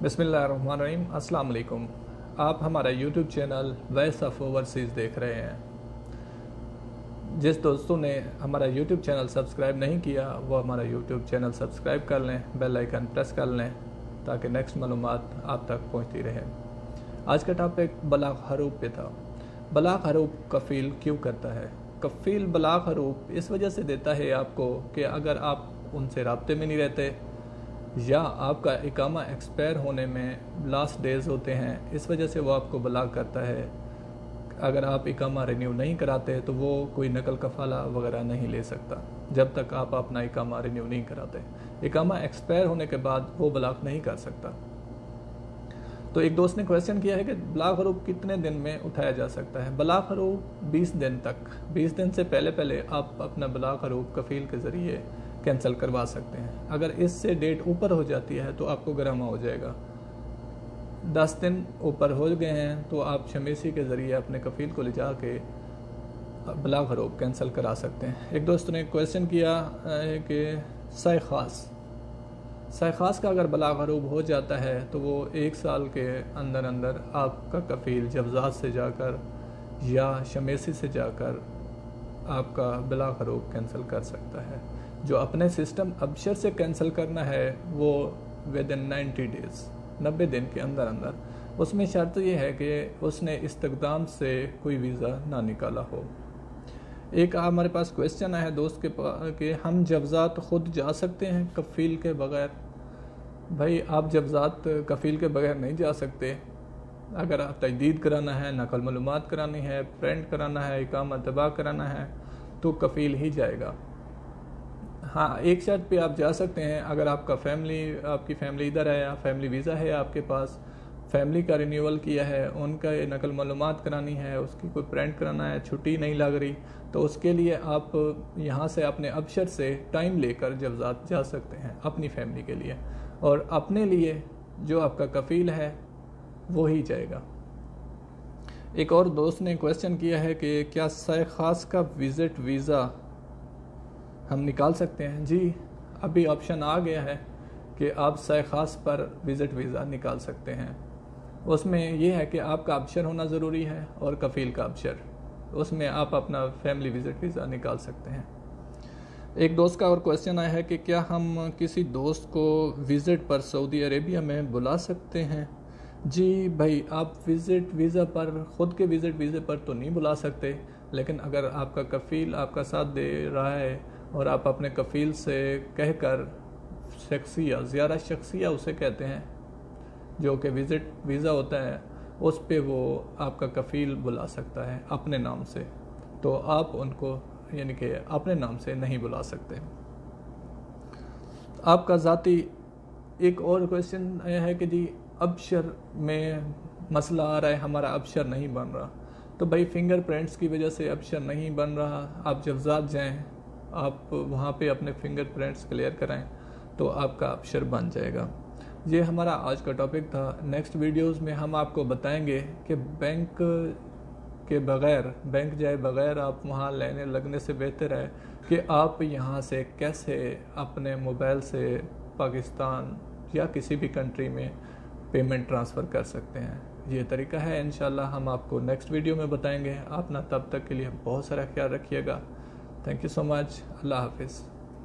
बिस्मिल्लाहिर्रहमानिर्रहीम। अस्सलाम वालेकुम। आप हमारा YouTube channel voice of overseas देख रहे हैं। जिस दोस्तों ने हमारा यूट्यूब चैनल सब्सक्राइब नहीं किया वो हमारा यूट्यूब चैनल सब्सक्राइब कर लें, बेल आइकन प्रेस कर लें ताकि नेक्स्ट मालूमात आप तक पहुंचती रहे। आज का टॉपिक बलाग हरूफ पे था। बलाग हरूफ कफ़ील क्यों करता है? कफ़ील बलाग हरूफ इस वजह से देता है आपको कि अगर आप उनसे राब्ते में नहीं रहते या आपका इकामा एक्सपायर होने में लास्ट डेज़ होते हैं, इस वजह से वो आपको बलाग करता है। अगर आप इकामा रिन्यू नहीं कराते तो वो कोई नकल कफ़ाला वगैरह नहीं ले सकता जब तक आप अपना इकामा रिन्यू नहीं कराते। इकामा एक्सपायर होने के बाद वो बलाग नहीं कर सकता। तो एक दोस्त ने क्वेश्चन किया है कि बलाग हरूफ कितने दिन में उठाया जा सकता है? बलाग हरूफ 20 दिन तक, 20 दिन से पहले आप अपना बलाग हरूफ कफ़ील के ज़रिए कैंसिल करवा सकते हैं। अगर इससे डेट ऊपर हो जाती है तो आपको गरामा हो जाएगा। 10 दिन ऊपर हो गए हैं तो आप शमीसी के ज़रिए अपने कफ़ील को ले जा के बलाग हरूफ कैंसिल करा सकते हैं। एक दोस्त ने क्वेश्चन किया है कि साइखास का अगर बलाग हरूफ हो जाता है तो वो 1 साल के अंदर अंदर आपका कफ़ील जब्ज़ात से जाकर या शमीसी से जाकर आपका बलाग हरूफ कैंसिल कर सकता है। जो अपने सिस्टम अबशर से कैंसिल करना है वो विद इन 90 डेज़, 90 दिन के अंदर अंदर। उसमें शर्त ये है कि उसने इस्तक़दाम से कोई वीज़ा ना निकाला हो। एक हमारे पास क्वेश्चन आया है दोस्त के कि हम जब्ज़ात ख़ुद जा सकते हैं कफ़ील के बग़ैर? भाई, आप जब्ज़ात कफ़ील के बग़ैर नहीं जा सकते। अगर आप तजदीद कराना है, नकल मालूमात करानी है, प्रिंट कराना है, इकामा तबाह कराना है तो कफ़ील ही जाएगा। हाँ, एक शर्त पे आप जा सकते हैं। अगर आपकी फैमिली इधर है या फैमिली वीज़ा है आपके पास, फैमिली का रिन्यूअल किया है, उनका नकल मालूमात करानी है, उसकी कोई प्रिंट कराना है, छुट्टी नहीं लग रही, तो उसके लिए आप यहाँ से अपने अबशर से टाइम लेकर जब्ज़ात जा सकते हैं अपनी फैमिली के लिए, और अपने लिए जो आपका कफ़ील है वो ही जाएगा। एक और दोस्त ने क्वेश्चन किया है कि क्या साइखास का विज़िट वीज़ा हम निकाल सकते हैं? जी, अभी ऑप्शन आ गया है कि आप साइखास पर विज़िट वीज़ा निकाल सकते हैं। उसमें यह है कि आपका अबशर होना ज़रूरी है और कफ़ील का अबशर, उसमें आप अपना फैमिली विज़िट वीज़ा निकाल सकते हैं। एक दोस्त का और क्वेश्चन आया है कि क्या हम किसी दोस्त को विज़िट पर सऊदी अरेबिया में बुला सकते हैं? जी भाई, आप विज़िट वीज़ा पर, ख़ुद के विज़िट वीज़े पर तो नहीं बुला सकते, लेकिन अगर आपका कफ़ील आपका साथ दे रहा है और आप अपने कफ़ील से कहकर ज़ियारत शख्सिया उसे कहते हैं, जो कि विज़िट वीज़ा होता है, उस पे वो आपका कफ़ील बुला सकता है अपने नाम से, तो आप उनको यानी कि अपने नाम से नहीं बुला सकते। आपका ज़ाती एक और क्वेश्चन है कि जी अबशर में मसला आ रहा है, हमारा अबशर नहीं बन रहा। तो भाई, फिंगरप्रिंट्स की वजह से अबशर नहीं बन रहा। आप जब्ज़ात जाएँ, आप वहाँ पे अपने फिंगरप्रिंट्स क्लियर कराएं तो आपका अबशर बन जाएगा। ये हमारा आज का टॉपिक था। नेक्स्ट वीडियोस में हम आपको बताएंगे कि बैंक जाए बग़ैर आप वहाँ लेने लगने से बेहतर है कि आप यहाँ से कैसे अपने मोबाइल से पाकिस्तान या किसी भी कंट्री में पेमेंट ट्रांसफ़र कर सकते हैं। ये तरीका है, इंशाल्लाह हम आपको नेक्स्ट वीडियो में बताएंगे। आप ना तब तक के लिए बहुत सारा ख्याल रखिएगा। Thank you so much. अल्लाह हाफिज़।